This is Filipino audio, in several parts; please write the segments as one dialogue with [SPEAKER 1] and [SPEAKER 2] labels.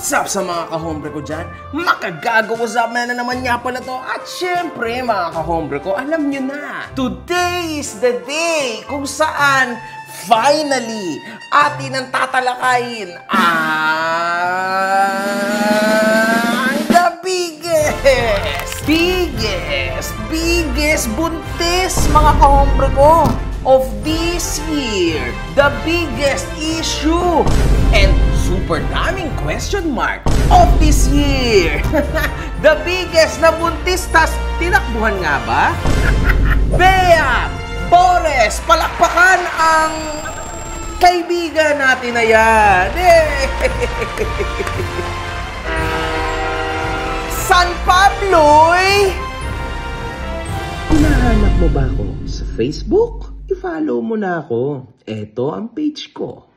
[SPEAKER 1] What's up sa mga kahombre ko dyan? Makagago, what's up man na naman nga pala to. At syempre mga kahombre ko, alam nyo na, today is the day kung saan finally atin ang tatalakayin ang the biggest buntis mga kahombre ko of this year. The biggest issue and super daming question mark of this year. The biggest na buntis, tas tinakbuhan nga ba? Bea Bores, palakpakan ang kaibigan natin na yan. San Pablo'y! Hinahanap mo ba ako sa Facebook? I-follow mo na ako. Ito ang page ko.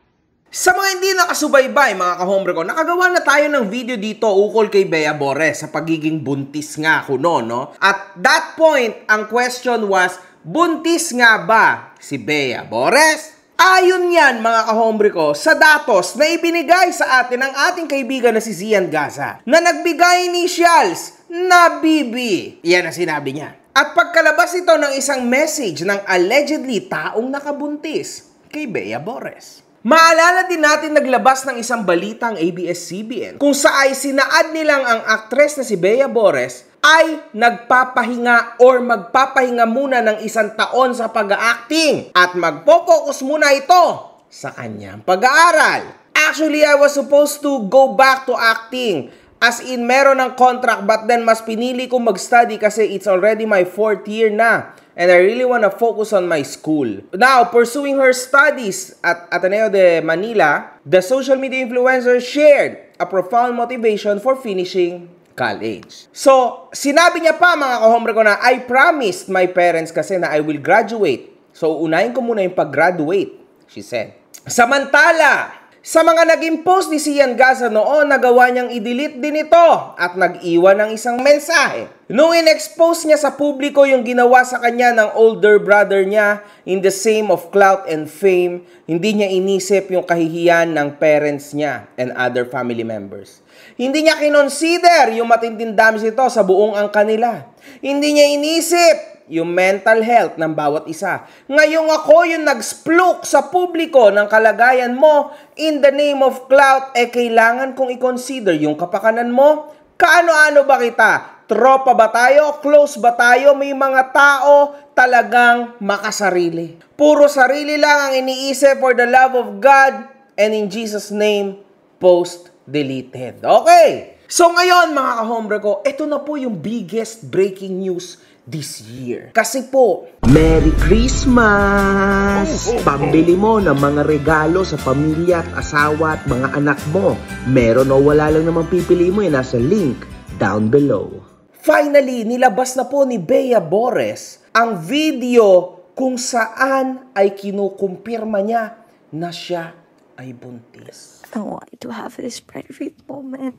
[SPEAKER 1] Sa mga hindi nakasubaybay, mga kahombre ko, nakagawa na tayo ng video dito ukol kay Bea Bores sa pagiging buntis nga kuno, no? At that point, ang question was, buntis nga ba si Bea Bores? Ayon yan, mga kahombre ko, sa datos na ibinigay sa atin ng ating kaibigan na si Zian Gaza, na nagbigay initials na BB. Yan ang sinabi niya. At pagkalabas ito ng isang message ng allegedly taong nakabuntis kay Bea Bores. Maalala din natin naglabas ng isang balitang ABS-CBN kung saan sinaad nilang ang aktres na si Bea Bores ay nagpapahinga or magpapahinga muna ng 1 taon sa pag-acting at magpo-focus muna ito sa kanyang pag-aaral. Actually, I was supposed to go back to acting. As in, meron ng contract but then mas pinili ko mag-study kasi it's already my 4th year na. And I really want to focus on my school. Now, pursuing her studies at Ateneo de Manila, the social media influencer shared a profound motivation for finishing college. So, sinabi niya pa mga kahombre ko na, I promised my parents kasi na I will graduate. So, unahin ko muna yung pag-graduate, she said. Samantala, sa mga naging post ni Zian Gaza noon, nagawa niyang i-delete din ito at nag-iwan ng isang mensahe. Nung in-expose niya sa publiko yung ginawa sa kanya ng older brother niya in the same of clout and fame, hindi niya inisip yung kahihiyan ng parents niya and other family members. Hindi niya kinonsider yung matinding damage ito sa buong angka nila. Hindi niya inisip yung mental health ng bawat isa. Ngayong ako yung nag-splook sa publiko ng kalagayan mo in the name of clout, kailangan kong i-consider yung kapakanan mo. Kaano-ano ba kita? Tropa ba tayo? Close ba tayo? May mga tao talagang makasarili. Puro sarili lang ang iniisip for the love of God and in Jesus' name, post deleted. Okay. So ngayon mga kahombre ko, ito na po yung biggest breaking news this year. Kasi po, Merry Christmas! Pambili mo ng mga regalo sa pamilya at asawa at mga anak mo. Meron o wala lang naman pipili mo, nasa link down below. Finally, nilabas na po ni Bea Bores ang video kung saan ay kinukumpirma niya na siya ay buntis.
[SPEAKER 2] I want to have this private moment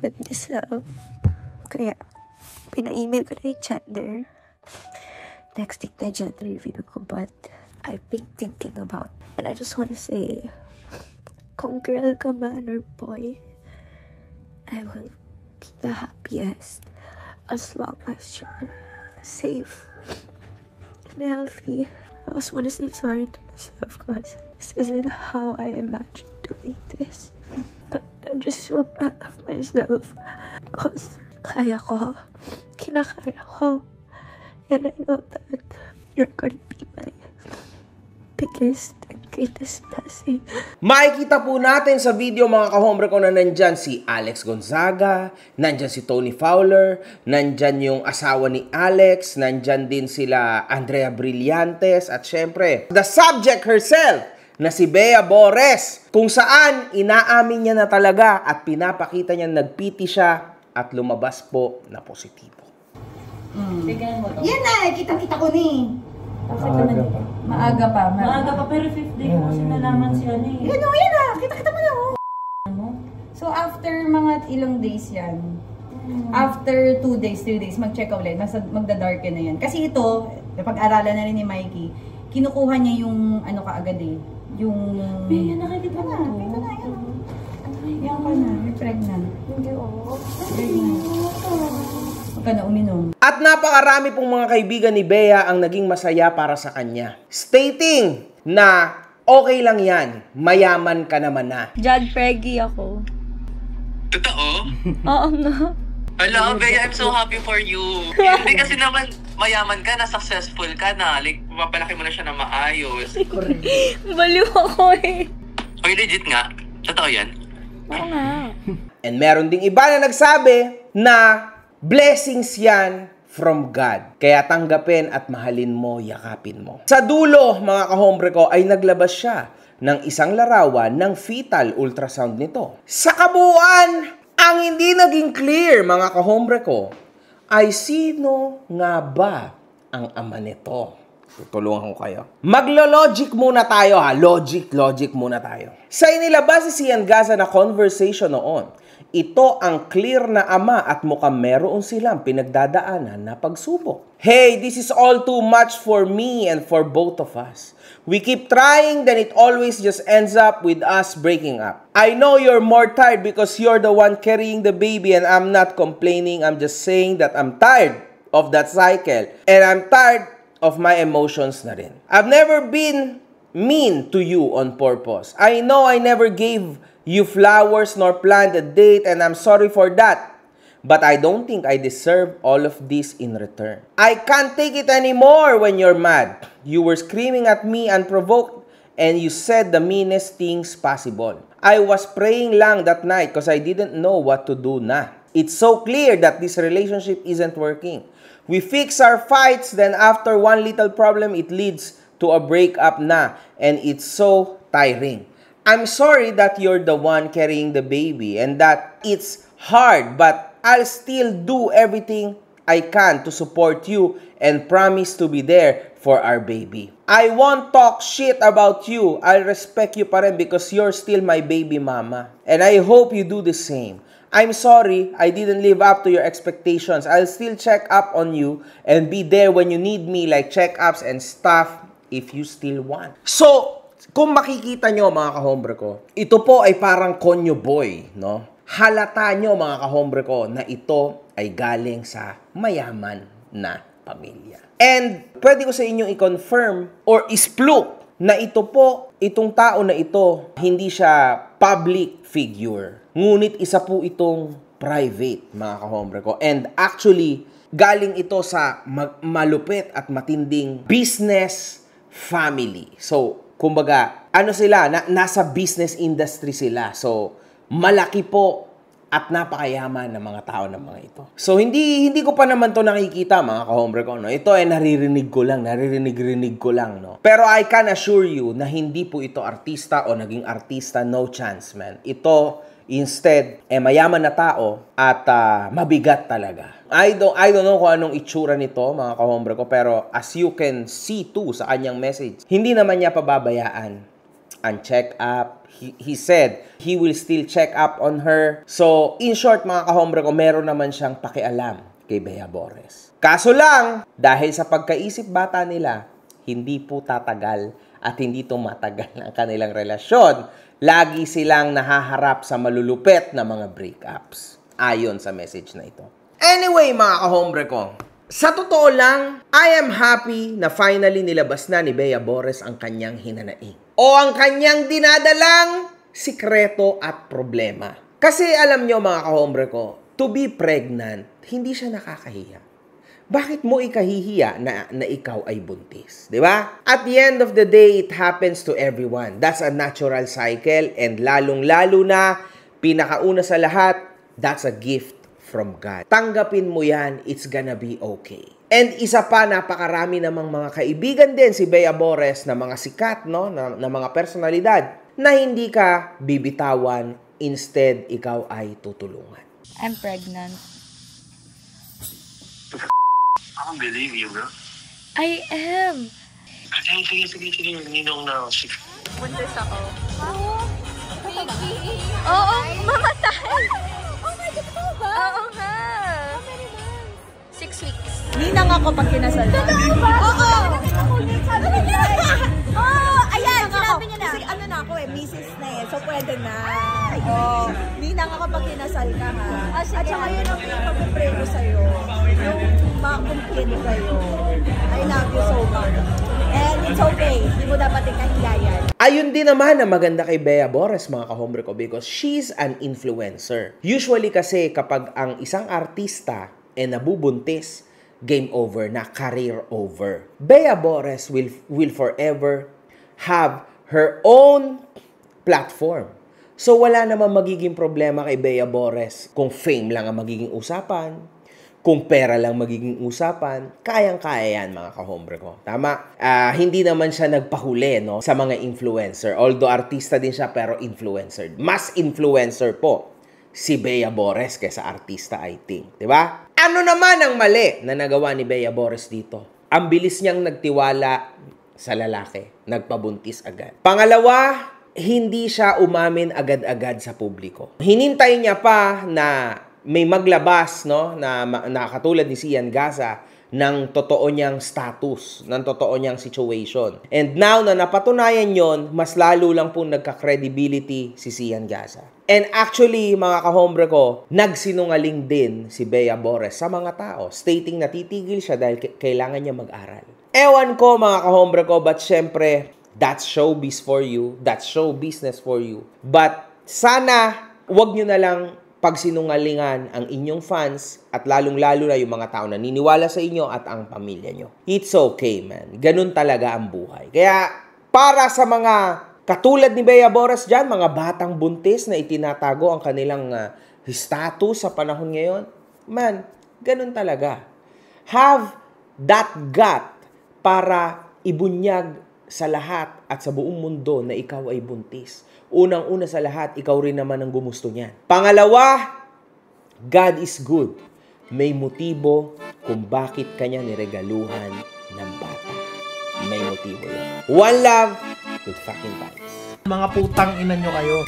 [SPEAKER 2] with myself. Kaya, pina-email ko na yung gender. Texting na gender review ko, but I've been thinking about it. And I just want to say, kung girl ka man or boy, I will be the happiest as long as you're safe and healthy. I also want to say sorry to myself because this isn't how I imagined doing this. But I'm just so proud of myself because kaya ko, kinakaya ko, and I know that you're gonna be my biggest and greatest blessing.
[SPEAKER 1] Makikita po natin sa video mga kahombre ko na nandyan si Alex Gonzaga, nandyan si Tony Fowler, nandyan yung asawa ni Alex, nandyan din sila Andrea Brillantes, at syempre, the subject herself, na si Bea Bores, kung saan inaamin niya na talaga at pinapakita niya nagpiti siya at lumabas po na positibo.
[SPEAKER 3] Yan na, kitang-kita ko ni.
[SPEAKER 4] Maaga pa, pero 5th day ko kasi nalaman si ano eh.
[SPEAKER 3] Yan na, kita-kita mo na. So after mga ilang days yan, after 2 days, 3 days, mag-check ulit, magda-darken na yan. Kasi ito, napag-aralan na rin ni Mikey, kinukuha niya yung ano kaagad eh. Yung...
[SPEAKER 4] Bea, nakikita mo to?
[SPEAKER 3] Ito na, yan. Yan ka na, may pregnant.
[SPEAKER 2] Hindi ako.
[SPEAKER 3] Pregnant. Huwag ka na uminom.
[SPEAKER 1] At napakarami pong mga kaibigan ni Bea ang naging masaya para sa kanya. Stating na okay lang yan, mayaman ka naman na.
[SPEAKER 2] Jad Preggy ako.
[SPEAKER 5] Totoo?
[SPEAKER 2] Oo nga.
[SPEAKER 5] Hello, Bea, I'm so happy for you. Hindi kasi naman mayaman ka na, successful ka na. Like, mapapalaki mo na siya na maayos.
[SPEAKER 2] Baliw ako eh.
[SPEAKER 5] Oy, legit nga. Totoo yan.
[SPEAKER 2] Oo nga.
[SPEAKER 1] And meron ding iba na nagsabi na blessings yan from God. Kaya tanggapin at mahalin mo, yakapin mo. Sa dulo, mga kahombre ko, ay naglabas siya ng isang larawan ng fetal ultrasound nito. Sa kabuuan, ang hindi naging clear, mga kahombre ko, ay sino nga ba ang ama nito? Tutulungan ko kayo. Maglo-logic muna tayo ha. Logic muna tayo. Sa inilabas si Sian Gaza na conversation noon, ito ang clear na ama at mukhang meron silang pinagdadaanan na pagsubok. Hey, this is all too much for me and for both of us. We keep trying, then it always just ends up with us breaking up. I know you're more tired because you're the one carrying the baby and I'm not complaining. I'm just saying that I'm tired of that cycle and I'm tired of my emotions na rin. I've never been mean to you on purpose. I know I never gave you flowers nor planned a date and I'm sorry for that. But I don't think I deserve all of this in return. I can't take it anymore when you're mad. You were screaming at me unprovoked and you said the meanest things possible. I was praying lang that night because I didn't know what to do na. It's so clear that this relationship isn't working. We fix our fights, then after one little problem, it leads to a breakup na. And it's so tiring. I'm sorry that you're the one carrying the baby and that it's hard, but I'll still do everything I can to support you and promise to be there for our baby. I won't talk shit about you. I'll respect you pa rin because you're still my baby mama. And I hope you do the same. I'm sorry I didn't live up to your expectations. I'll still check up on you and be there when you need me, like check-ups and stuff if you still want. So, kung makikita nyo mga kahombre ko, ito po ay parang konyo boy, no? Halata nyo mga kahombre ko na ito ay galing sa mayaman na pamilya. And pwede ko sa inyong i-confirm or isplook na ito po, itong tao na ito, hindi siya public figure. Ngunit isa po itong private, mga kahombre ko. And actually, galing ito sa malupit at matinding business family. So, kumbaga, ano sila? Nasa business industry sila. So, malaki po at napakayaman ng mga tao ng mga ito. So, hindi ko pa naman to nakikita, mga kahombre ko. No? Ito ay naririnig ko lang, no? Pero I can assure you na hindi po ito artista o naging artista, no chance, man. Ito, instead, mayaman na tao at mabigat talaga. I don't know kung anong itsura nito, mga kahombre ko, pero as you can see too sa kanyang message, hindi naman niya pababayaan ang check-up. He said he will still check up on her. So, in short, mga kahombre ko, meron naman siyang pakialam kay Bea Bores. Kaso lang, dahil sa pagkaisip bata nila, hindi po tatagal at hindi tumatagal ang kanilang relasyon. Lagi silang nahaharap sa malulupet na mga breakups. Ayon sa message na ito. Anyway, mga kahombre ko, sa totoo lang, I am happy na finally nilabas na ni Bea Bores ang kanyang hinanaing. O ang kanyang dinadalang sikreto at problema. Kasi alam nyo mga kahombre ko, to be pregnant, hindi siya nakakahiya. Bakit mo ikahihiya na ikaw ay buntis? Diba? At the end of the day, it happens to everyone. That's a natural cycle and lalong-lalo na, pinakauna sa lahat, that's a gift from God. Tanggapin mo yan, it's gonna be okay. And isa pa, napakarami namang mga kaibigan din si Bea Bores na mga sikat, no? na mga personalidad na hindi ka bibitawan, instead, ikaw ay tutulungan.
[SPEAKER 2] I'm pregnant.
[SPEAKER 5] I don't believe you, bro.
[SPEAKER 2] I am.
[SPEAKER 5] Sige. Ninong na ako.
[SPEAKER 2] Buntis ako. Oo, mamatay. Oh my God, ba? Oo nga. How many months?
[SPEAKER 6] 6 weeks.
[SPEAKER 7] Ninang ako pag kinasal na.
[SPEAKER 6] Totoo ba?
[SPEAKER 7] Oo!
[SPEAKER 6] Ayan, sinabi niya na.
[SPEAKER 7] Kasi ano na ako eh, misis na eh. So pwede na. Oo. Ninang ako pag kinasal ka ha. At saka yun ang pinapag-pray ko sa'yo. Yung ma-complete kayo. I love you so much. And it's okay. Hindi mo dapat ikahilayan.
[SPEAKER 1] Ayun din naman ang maganda kay Bea Bores, mga kahombre ko, because she's an influencer. Usually kasi kapag ang isang artista nabubuntis, game over na, career over. Bea Bores will forever have her own platform. So wala namang magiging problema kay Bea Bores kung fame lang ang magiging usapan, kung pera lang magiging usapan, kayang-kaya yan, mga kahombre ko. Tama? Hindi naman siya nagpahuli, no, sa mga influencer. Although artista din siya, pero influencer. Mas influencer po si Bea Bores kaysa artista, I think. Diba? Ano naman ang mali na nagawa ni Bea Bores dito? Ang bilis niyang nagtiwala sa lalaki. Nagpabuntis agad. Pangalawa, hindi siya umamin agad-agad sa publiko. Hinintay niya pa na may maglabas, no, na katulad ni Sian Gaza, ng totoo niyang status, ng totoo niyang situation. And now na napatunayan yon, mas lalo lang pong nagka-credibility si Sian Gaza. And actually, mga kahombre ko, nagsinungaling din si Bea Bores sa mga tao, stating na titigil siya dahil kailangan niya mag-aral. Ewan ko, mga kahombre ko, but syempre, that's showbiz for you, that's show business for you. But sana, wag nyo na lang pagsinungalingan ang inyong fans at lalong-lalo na yung mga tao na niniwala sa inyo at ang pamilya nyo. It's okay, man. Ganun talaga ang buhay. Kaya, para sa mga katulad ni Bea Bores dyan, mga batang buntis na itinatago ang kanilang status sa panahon ngayon, man, ganun talaga. Have that gut para ibunyag sa lahat at sa buong mundo na ikaw ay buntis. Unang-una sa lahat, ikaw rin naman ang gumusto niyan. Pangalawa, God is good. May motibo kung bakit kanya niregaluhan ng bata. May motibo yun. One love, good fucking vibes.
[SPEAKER 8] Mga putang ina nyo kayo.